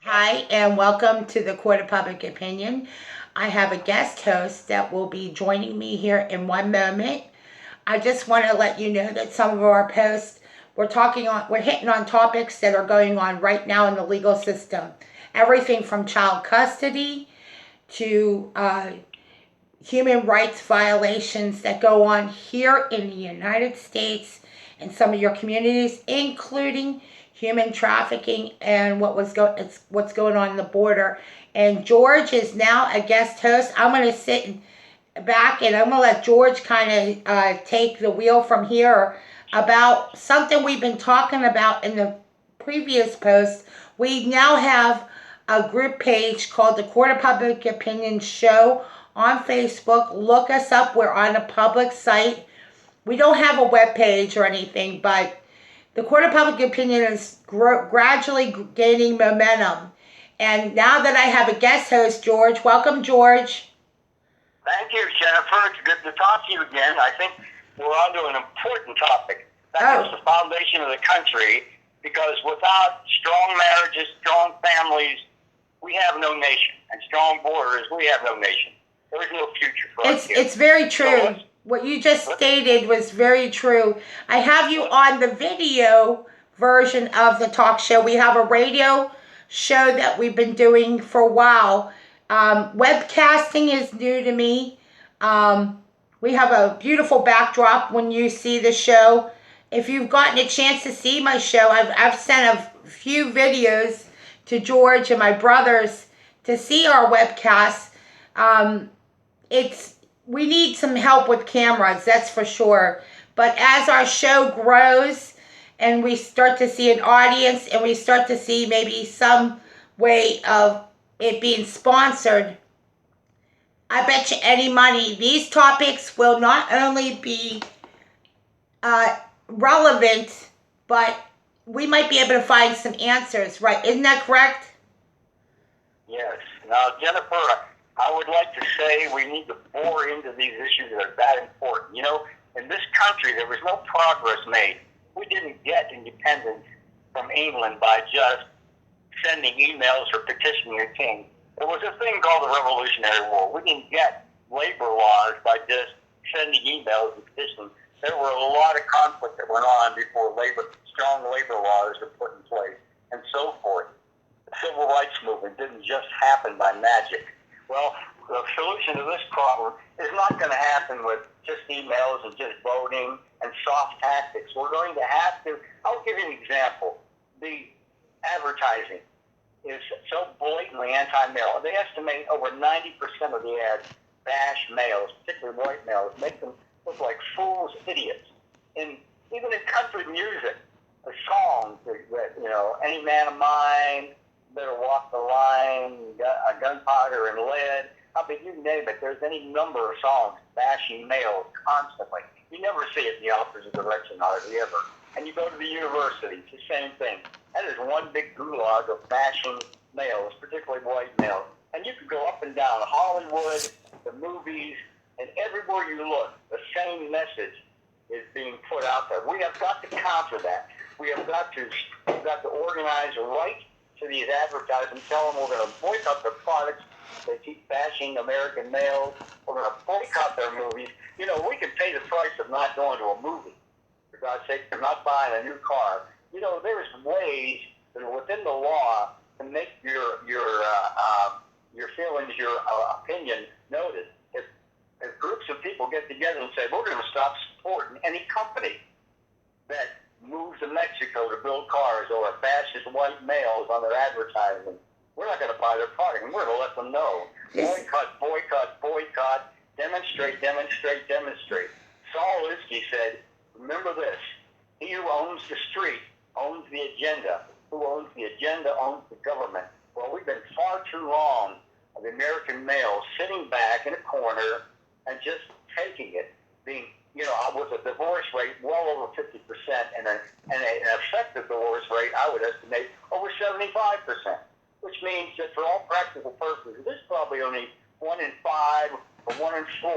Hi, and welcome to the Court of Public Opinion. I have a guest host that will be joining me here in one moment. I just want to let you know that some of our posts we're hitting on topics that are going on right now in the legal system. Everything from child custody to human rights violations that go on here in the United States and some of your communities, including human trafficking and what's going on in the border. And George is now a guest host. I'm going to sit back and I'm going to let George kind of take the wheel from here about something we've been talking about in the previous post. We now have a group page called the Court of Public Opinion Show on Facebook. Look us up. We're on a public site. We don't have a web page or anything, but the Court of Public Opinion is gradually gaining momentum. And now that I have a guest host, George, welcome, George. Thank you, Jennifer. It's good to talk to you again. I think we're on to an important topic. That is the foundation of the country, because without strong marriages, strong families, we have no nation. And strong borders, we have no nation. There is no future for us here. It's very true. What you just stated was very true. I have you on the video version of the talk show. We have a radio show that we've been doing for a while. Webcasting is new to me. We have a beautiful backdrop when you see the show. If you've gotten a chance to see my show, I've sent a few videos to George and my brothers to see our webcast. We need some help with cameras, that's for sure. But as our show grows and we start to see an audience and we start to see maybe some way of it being sponsored, I bet you any money these topics will not only be relevant, but we might be able to find some answers, right? Isn't that correct? Yes. Now, Jennifer, I would like to say we need to bore into these issues that are that important. You know, in this country, there was no progress made. We didn't get independence from England by just sending emails or petitioning a king. There was a thing called the Revolutionary War. We didn't get labor laws by just sending emails and petitions. There were a lot of conflict that went on before strong labor laws were put in place, and so forth. The civil rights movement didn't just happen by magic. Well, the solution to this problem is not going to happen with just emails and just voting and soft tactics. We're going to have to, I'll give you an example. The advertising is so blatantly anti-male. They estimate over 90% of the ads bash males, particularly white males, make them look like fools, idiots. And even in country music, the songs that Any Man of Mine, Better Walk the Line, Gunpowder and Lead, I mean, you name it. There's any number of songs bashing males constantly. You never see it in the opposite direction, hardly ever. And you go to the university, it's the same thing. That is one big gulag of bashing males, particularly white males. And you can go up and down Hollywood, the movies, and everywhere you look, the same message is being put out there. We have got to counter that. We have got to organize right to these advertisements, tell them we're going to boycott their products. They keep bashing American males. We're going to boycott their movies. You know, we can pay the price of not going to a movie. For God's sake, of not buying a new car. You know, there's ways that are within the law to make your feelings, your opinion noted. If groups of people get together and say, we're going to stop supporting any company that moves to Mexico to build cars or bashes white males on their advertising, we're not going to buy their product, and we're going to let them know. Boycott, boycott, boycott, demonstrate, demonstrate, demonstrate. Saul Alinsky said, remember this, he who owns the street owns the agenda. Who owns the agenda owns the government. Well, we've been far too long of the American male sitting back in a corner and just taking it, being, with a divorce rate well over 50%, and an effective divorce rate, I would estimate, over 75%, which means that for all practical purposes, there's probably only 1 in 5 or 1 in 4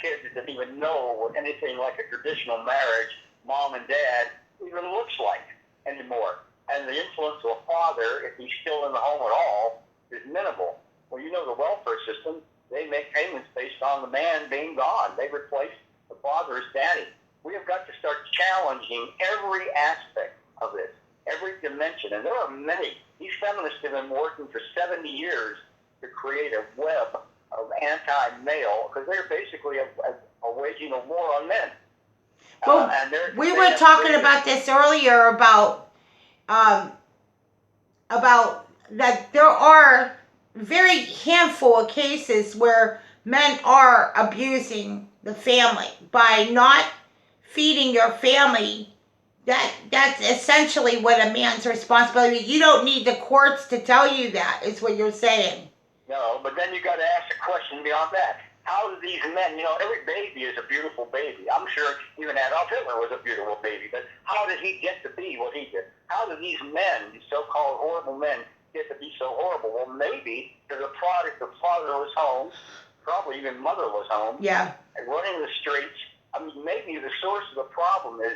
kids that didn't even know what anything like a traditional marriage, mom and dad, even looks like anymore. and the influence of a father, if he's still in the home at all, is minimal. Well, you know the welfare system, they make payments based on the man being gone. They replace the father as daddy. We have got to start challenging every aspect of this, every dimension. And there are many. These feminists have been working for 70 years to create a web of anti-male, because they're basically waging a war on men. Well, we were talking about this earlier um, about that there are very handful of cases where men are abusing the family by not feeding your family. That's essentially what a man's responsibility. You don't need the courts to tell you that, is what you're saying. No, but then you got to ask a question beyond that. How do these men, every baby is a beautiful baby. I'm sure even Adolf Hitler was a beautiful baby, but how did he get to be what he did? How do these men, these so-called horrible men, get to be so horrible? Well, maybe they're the product of fatherless homes, probably even motherless homes, yeah, and running the streets. I mean, maybe the source of the problem is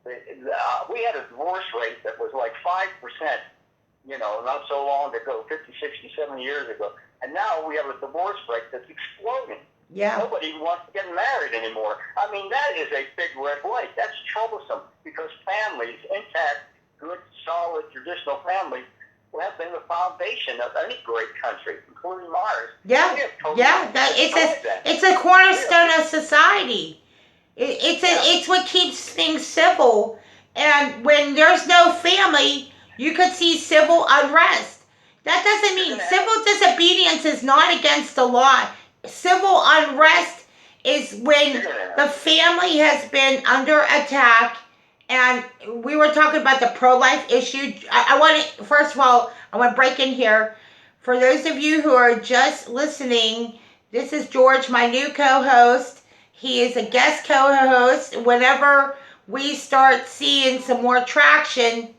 we had a divorce rate that was like 5%, not so long ago, 50, 60, 70 years ago. And now we have a divorce rate that's exploding. Yeah. Nobody wants to get married anymore. I mean, that is a big red light. That's troublesome, because families, intact, good, solid, traditional families, have been the foundation of any great country, including ours. Yeah, it's a cornerstone of society. It's what keeps things civil. And when there's no family, you could see civil unrest. That doesn't mean civil disobedience is not against the law. Civil unrest is when the family has been under attack. And we were talking about the pro-life issue. I want to, first of all, I want to break in here. For those of you who are just listening, this is George, my new co-host. He is a guest co-host. Whenever we start seeing some more traction,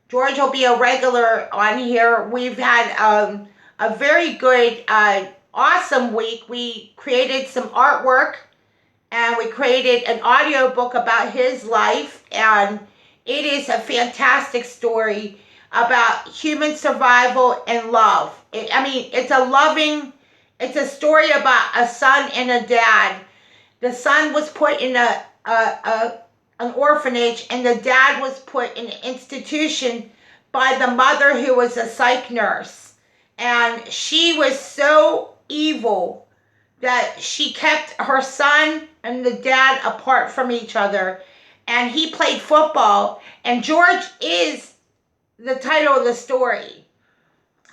George will be a regular on here. We've had a very good, awesome week. We created some artwork, and we created an audio book about his life, and it is a fantastic story about human survival and love. It's a story about a son and a dad. The son was put in an orphanage, and the dad was put in an institution by the mother, who was a psych nurse. And she was so evil that she kept her son and the dad apart from each other. And he played football, and George is the title of the story.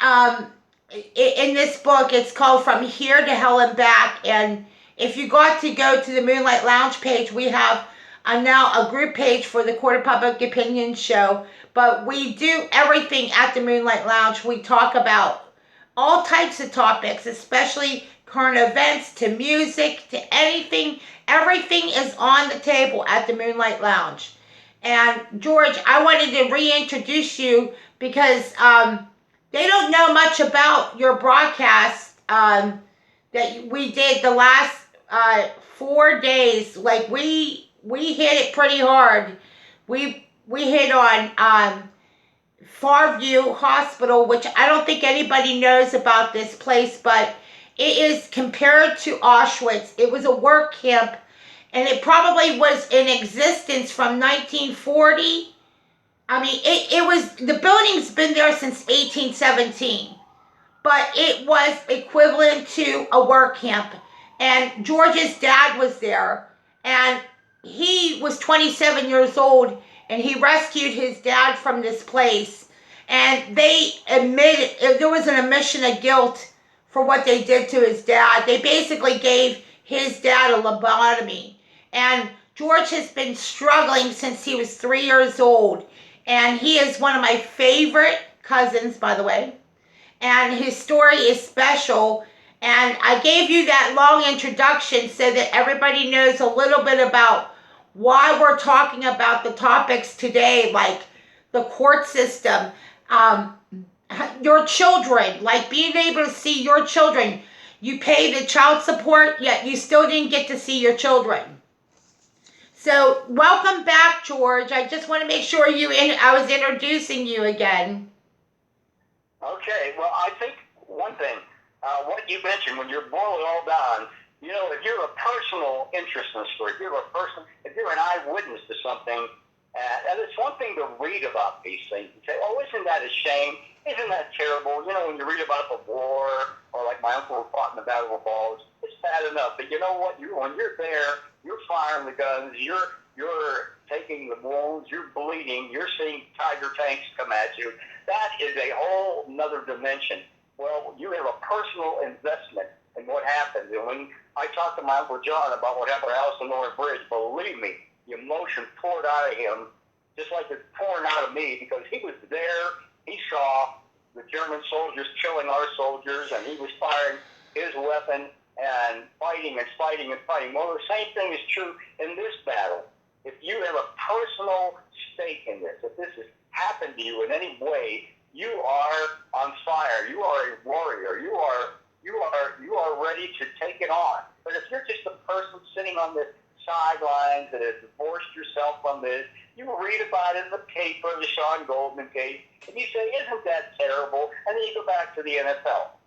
In this book, it's called From Here to Hell and Back. And if you got to go to the Moonlight Lounge page, we have now a group page for the Court of Public Opinion show. But we do everything at the Moonlight Lounge. We talk about all types of topics, especially current events, to music, to anything. Everything is on the table at the Moonlight Lounge. And George, I wanted to reintroduce you because they don't know much about your broadcast that we did the last 4 days. Like we hit it pretty hard. We hit on Farview Hospital, which I don't think anybody knows about this place, but it is compared to Auschwitz. It was a work camp, and it probably was in existence from 1940. I mean, the building's been there since 1817, but it was equivalent to a work camp. And George's dad was there, and he was 27 years old, and he rescued his dad from this place. And they admitted, there was an admission of guilt for what they did to his dad. They basically gave his dad a lobotomy. And George has been struggling since he was 3 years old. And he is one of my favorite cousins, by the way. And his story is special. And I gave you that long introduction so that everybody knows a little bit about why we're talking about the topics today, like the court system, your children, like being able to see your children. You pay the child support, yet you still didn't get to see your children. So, welcome back, George. I just want to make sure I was introducing you again. Okay, well, I think one thing, what you mentioned, when you're boil it all down, if you're a personal interest in a story, if you're an eyewitness to something, and it's one thing to read about these things and say, oh, isn't that a shame? Isn't that terrible? When you read about the war, or like my uncle who fought in the Battle of the Bulge, it's bad enough. But you know what? When you're there, you're firing the guns, you're taking the wounds, you're bleeding, you're seeing Tiger tanks come at you. That is a whole nother dimension. Well, you have a personal investment in what happens. And when I talked to my Uncle John about what happened at Elsinore Bridge, believe me, the emotion poured out of him just like it's pouring out of me, because he was there. He saw the German soldiers killing our soldiers, and he was firing his weapon and fighting and fighting and fighting. Well, the same thing is true in this battle. If you have a personal stake in this, if this has happened to you in any way, you are on fire. You are a warrior. You are ready to take it on. But if you're just a person sitting on the sidelines that has divorced yourself from this, you read about it in the paper, the Sean Goldman case, and you say, isn't that terrible? And then you go back to the NFL.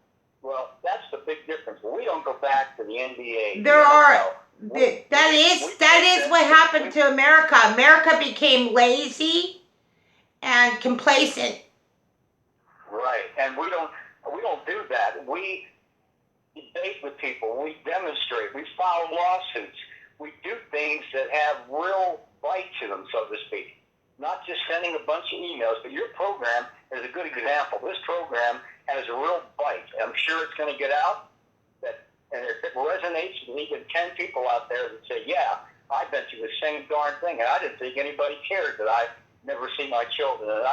Well, that's the big difference. We don't go back to the NBA. That is what happened to America. America became lazy and complacent. Right, and we don't do that. We debate with people. We demonstrate. We file lawsuits. We do things that have real bite to them, so to speak. Not just sending a bunch of emails, but your program is a good example. This program has a real bite. I'm sure it's going to get out. And if it resonates with even 10 people out there that say, yeah, I've been through the same darn thing, and I didn't think anybody cared that I never see my children, and